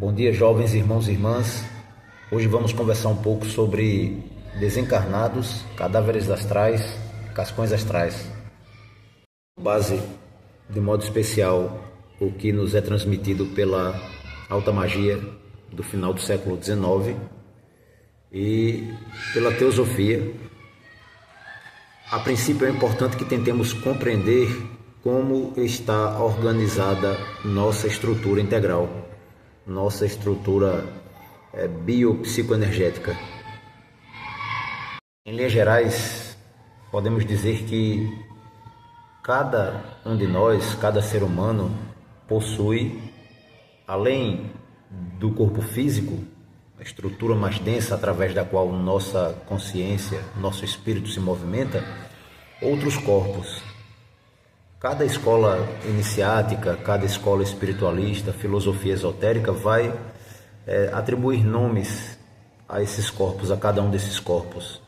Bom dia, jovens irmãos e irmãs. Hoje vamos conversar um pouco sobre desencarnados, cadáveres astrais, cascões astrais. Base, de modo especial, o que nos é transmitido pela alta magia do final do século XIX e pela teosofia. A princípio é importante que tentemos compreender como está organizada nossa estrutura integral, nossa estrutura biopsicoenergética. Em linhas gerais, podemos dizer que cada um de nós, cada ser humano, possui, além do corpo físico, a estrutura mais densa através da qual nossa consciência, nosso espírito se movimenta, outros corpos. Cada escola iniciática, cada escola espiritualista, filosofia esotérica vai atribuir nomes a esses corpos, a cada um desses corpos.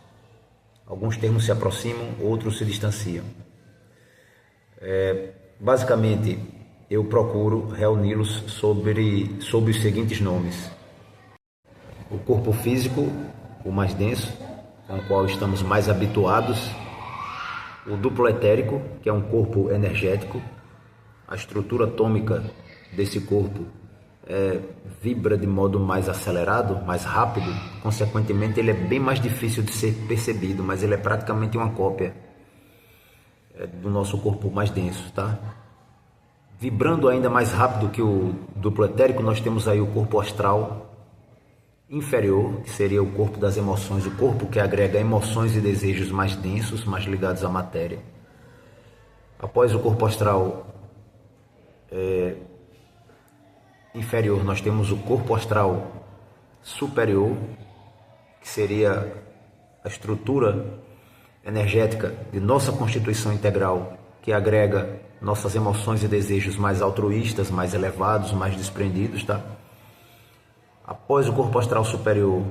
Alguns termos se aproximam, outros se distanciam. Basicamente, eu procuro reuni-los sobre os seguintes nomes: o corpo físico, o mais denso, com o qual estamos mais habituados; o duplo etérico, que é um corpo energético. A estrutura atômica desse corpo vibra de modo mais acelerado, mais rápido, consequentemente ele é bem mais difícil de ser percebido, mas ele é praticamente uma cópia do nosso corpo mais denso, tá? Vibrando ainda mais rápido que o duplo etérico, nós temos aí o corpo astral inferior, que seria o corpo das emoções, o corpo que agrega emoções e desejos mais densos, mais ligados à matéria. Após o corpo astral inferior, nós temos o corpo astral superior, que seria a estrutura energética de nossa constituição integral, que agrega nossas emoções e desejos mais altruístas, mais elevados, mais desprendidos, tá? Após o corpo astral superior,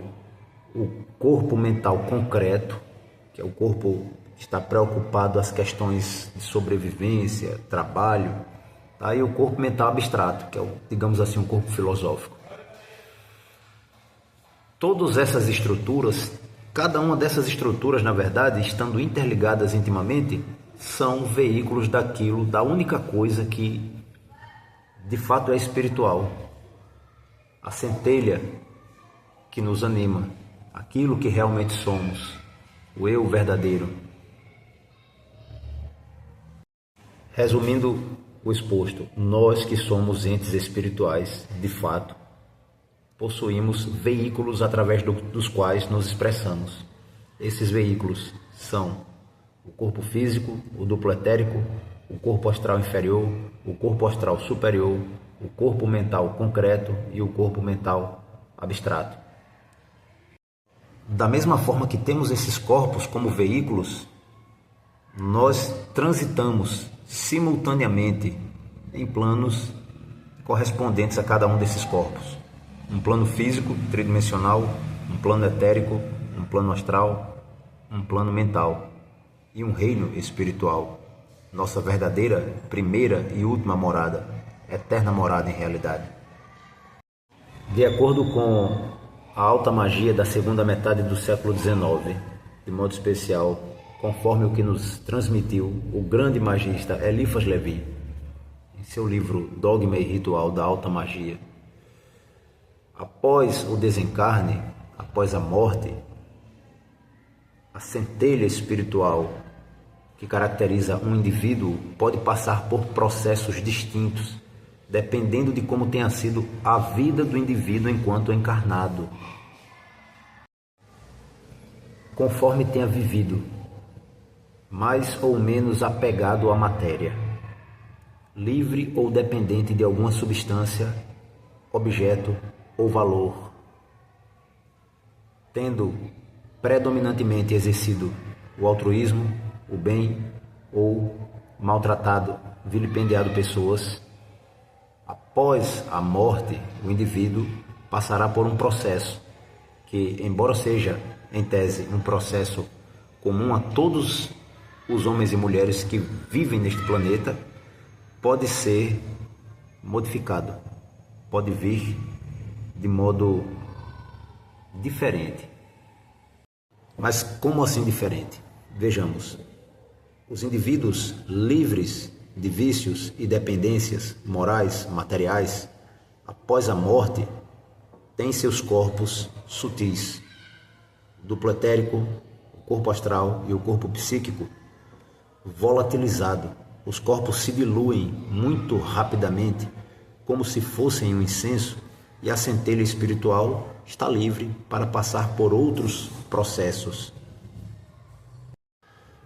o corpo mental concreto, que é o corpo que está preocupado às questões de sobrevivência, trabalho, tá? E o corpo mental abstrato, que é, digamos assim, um corpo filosófico. Todas essas estruturas, cada uma dessas estruturas, na verdade, estando interligadas intimamente, são veículos daquilo, da única coisa que de fato é espiritual. A centelha que nos anima, aquilo que realmente somos, o eu verdadeiro. Resumindo o exposto, nós que somos entes espirituais, de fato, possuímos veículos através dos quais nos expressamos. Esses veículos são o corpo físico, o duplo etérico, o corpo astral inferior, o corpo astral superior, o corpo mental concreto e o corpo mental abstrato. Da mesma forma que temos esses corpos como veículos, nós transitamos simultaneamente em planos correspondentes a cada um desses corpos. Um plano físico, tridimensional, um plano etérico, um plano astral, um plano mental e um reino espiritual, nossa verdadeira, primeira e última morada, eterna morada em realidade. De acordo com a alta magia da segunda metade do século XIX, de modo especial, conforme o que nos transmitiu o grande magista Eliphas Levi, em seu livro Dogma e Ritual da Alta Magia, após o desencarne, após a morte, a centelha espiritual que caracteriza um indivíduo pode passar por processos distintos, dependendo de como tenha sido a vida do indivíduo enquanto encarnado, conforme tenha vivido, mais ou menos apegado à matéria, livre ou dependente de alguma substância, objeto ou valor, tendo predominantemente exercido o altruísmo, o bem, ou maltratado, vilipendiado pessoas. Após a morte, o indivíduo passará por um processo que, embora seja, em tese, um processo comum a todos os homens e mulheres que vivem neste planeta, pode ser modificado, pode vir de modo diferente. Mas como assim diferente? Vejamos, os indivíduos livres de vícios e dependências morais, materiais, após a morte, têm seus corpos sutis, duplo etérico, o corpo astral e o corpo psíquico, volatilizado. Os corpos se diluem muito rapidamente, como se fossem um incenso, e a centelha espiritual está livre para passar por outros processos.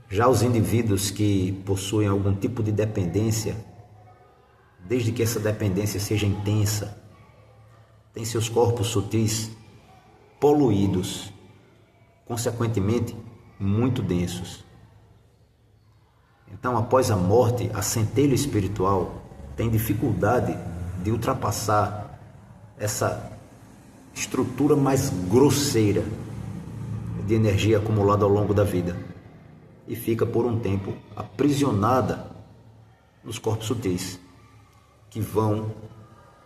Já os indivíduos que possuem algum tipo de dependência, desde que essa dependência seja intensa, têm seus corpos sutis poluídos, consequentemente muito densos. Então, após a morte, a centelha espiritual tem dificuldade de ultrapassar essa estrutura mais grosseira de energia acumulada ao longo da vida e fica por um tempo aprisionada nos corpos sutis, que vão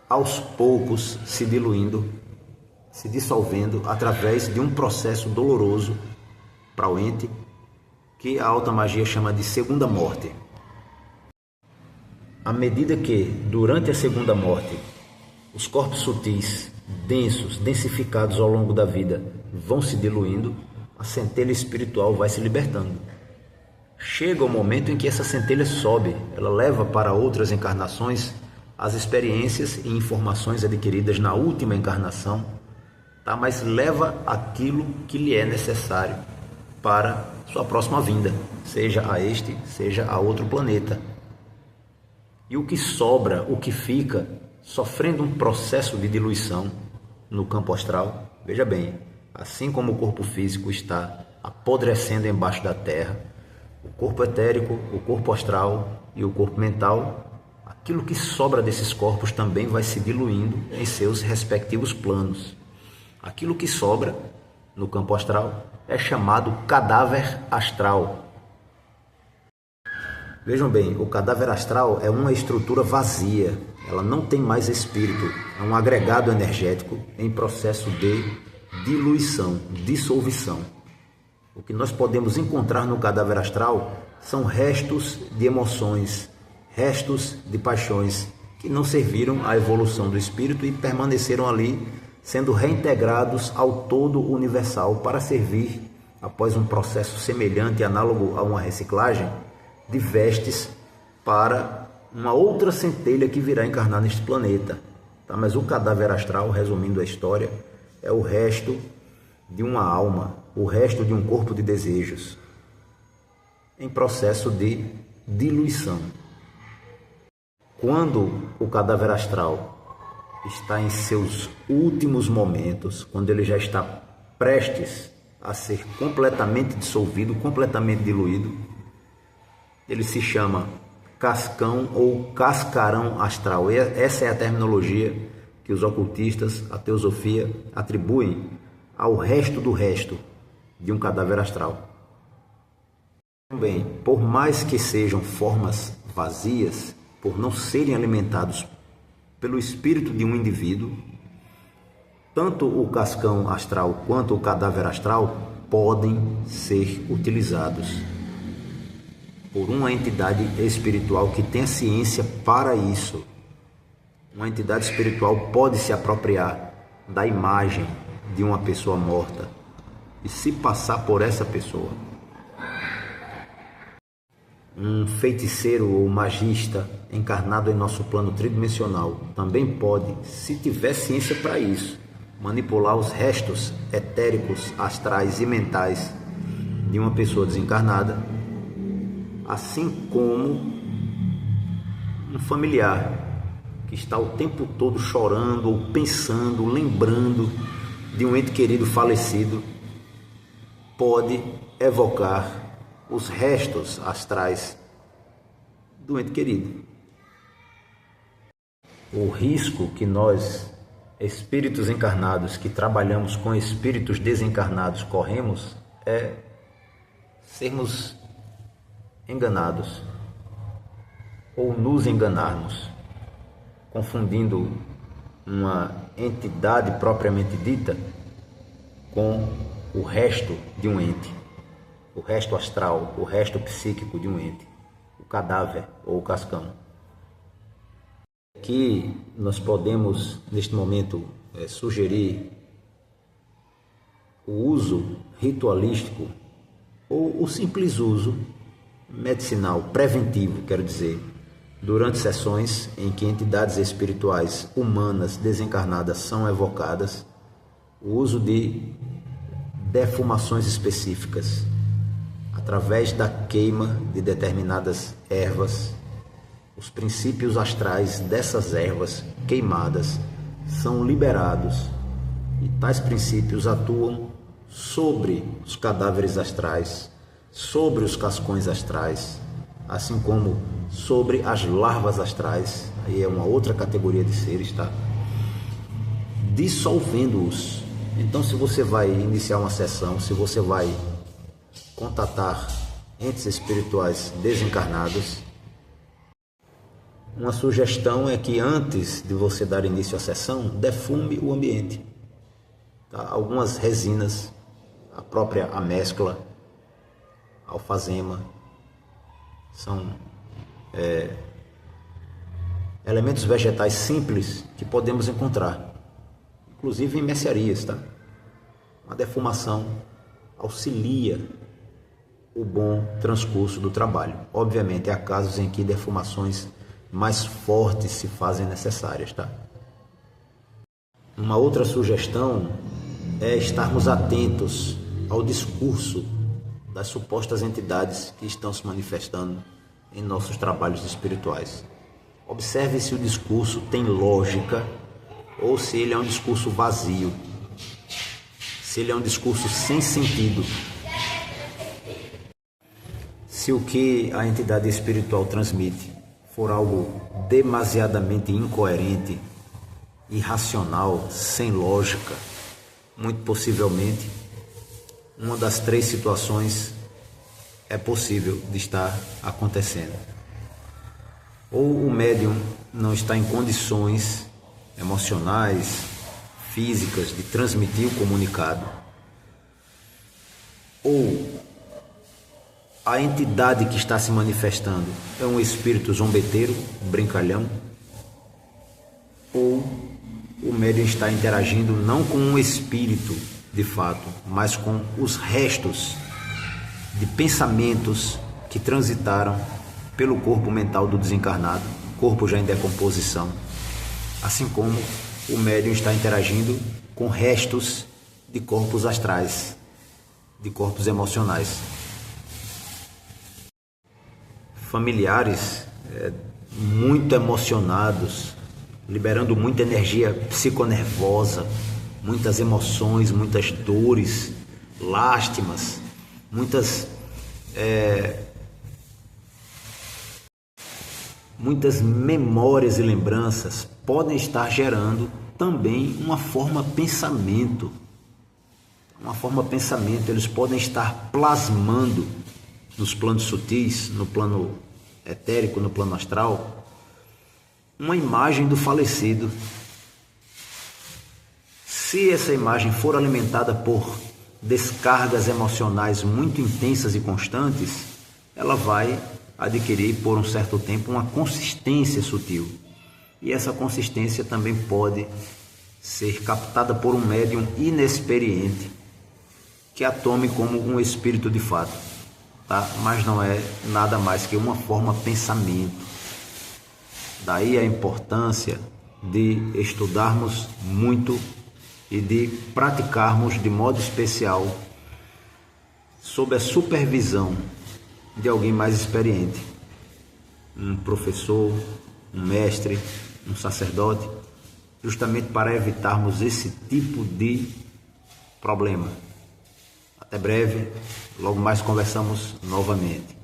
aos poucos se diluindo, se dissolvendo através de um processo doloroso para o ente, que a alta magia chama de segunda morte. À medida que, durante a segunda morte, os corpos sutis, densos, densificados ao longo da vida, vão se diluindo, a centelha espiritual vai se libertando. Chega o momento em que essa centelha sobe, ela leva para outras encarnações as experiências e informações adquiridas na última encarnação, tá? Mas leva aquilo que lhe é necessário para sua próxima vinda, seja a este, seja a outro planeta. E o que sobra, o que fica, sofrendo um processo de diluição no campo astral, veja bem, assim como o corpo físico está apodrecendo embaixo da terra, o corpo etérico, o corpo astral e o corpo mental, aquilo que sobra desses corpos também vai se diluindo em seus respectivos planos. Aquilo que sobra no campo astral é chamado cadáver astral. Vejam bem, o cadáver astral é uma estrutura vazia, ela não tem mais espírito, é um agregado energético em processo de diluição, dissolução. O que nós podemos encontrar no cadáver astral são restos de emoções, restos de paixões que não serviram à evolução do espírito e permaneceram ali, sendo reintegrados ao todo universal para servir, após um processo semelhante e análogo a uma reciclagem, de vestes para uma outra centelha que virá encarnar neste planeta. Tá? Mas o cadáver astral, resumindo a história, é o resto de uma alma, o resto de um corpo de desejos, em processo de diluição. Quando o cadáver astral está em seus últimos momentos, quando ele já está prestes a ser completamente dissolvido, completamente diluído, ele se chama cascão ou cascarão astral. Essa é a terminologia que os ocultistas, a teosofia, atribuem ao resto do resto de um cadáver astral. Também, por mais que sejam formas vazias, por não serem alimentados pelo espírito de um indivíduo, tanto o cascão astral quanto o cadáver astral podem ser utilizados por uma entidade espiritual que tem a ciência para isso. Uma entidade espiritual pode se apropriar da imagem de uma pessoa morta e se passar por essa pessoa. Um feiticeiro ou magista encarnado em nosso plano tridimensional também pode, se tiver ciência para isso, manipular os restos etéricos, astrais e mentais de uma pessoa desencarnada, assim como um familiar que está o tempo todo chorando ou pensando, lembrando de um ente querido falecido, pode evocar os restos astrais do ente querido. O risco que nós, espíritos encarnados que trabalhamos com espíritos desencarnados, corremos é sermos enganados ou nos enganarmos, confundindo uma entidade propriamente dita com o resto de um ente, o resto astral, o resto psíquico de um ente, o cadáver ou o cascão. Que nós podemos, neste momento, sugerir o uso ritualístico ou o simples uso medicinal, preventivo, quero dizer, durante sessões em que entidades espirituais humanas desencarnadas são evocadas, o uso de defumações específicas, através da queima de determinadas ervas. Os princípios astrais dessas ervas queimadas são liberados e tais princípios atuam sobre os cadáveres astrais, sobre os cascões astrais, assim como sobre as larvas astrais, aí é uma outra categoria de seres, tá? Dissolvendo-os. Então, se você vai iniciar uma sessão, se você vai contatar entes espirituais desencarnados, uma sugestão é que antes de você dar início à sessão, defume o ambiente. Tá? Algumas resinas, a própria améscula, alfazema, são elementos vegetais simples que podemos encontrar, inclusive em mercearias, tá? Uma defumação auxilia o bom transcurso do trabalho. Obviamente, há casos em que defumações mais fortes se fazem necessárias, tá? Uma outra sugestão é estarmos atentos ao discurso das supostas entidades que estão se manifestando em nossos trabalhos espirituais. Observe se o discurso tem lógica ou se ele é um discurso vazio, se ele é um discurso sem sentido. Se o que a entidade espiritual transmite for algo demasiadamente incoerente, irracional, sem lógica, muito possivelmente uma das três situações é possível de estar acontecendo. Ou o médium não está em condições emocionais, físicas de transmitir o comunicado, ou a entidade que está se manifestando é um espírito zombeteiro, brincalhão, ou o médium está interagindo não com um espírito de fato, mas com os restos de pensamentos que transitaram pelo corpo mental do desencarnado, corpo já em decomposição, assim como o médium está interagindo com restos de corpos astrais, de corpos emocionais. Familiares muito emocionados, liberando muita energia psiconervosa, muitas emoções, muitas dores, lástimas, muitas memórias e lembranças podem estar gerando também uma forma pensamento. Eles podem estar plasmando nos planos sutis, no plano etérico, no plano astral, uma imagem do falecido. Se essa imagem for alimentada por descargas emocionais muito intensas e constantes, ela vai adquirir por um certo tempo uma consistência sutil. E essa consistência também pode ser captada por um médium inexperiente que a tome como um espírito de fato, tá? Mas não é nada mais que uma forma pensamento. Daí a importância de estudarmos muito e de praticarmos de modo especial sob a supervisão de alguém mais experiente, um professor, um mestre, um sacerdote, justamente para evitarmos esse tipo de problema. Até breve, logo mais conversamos novamente.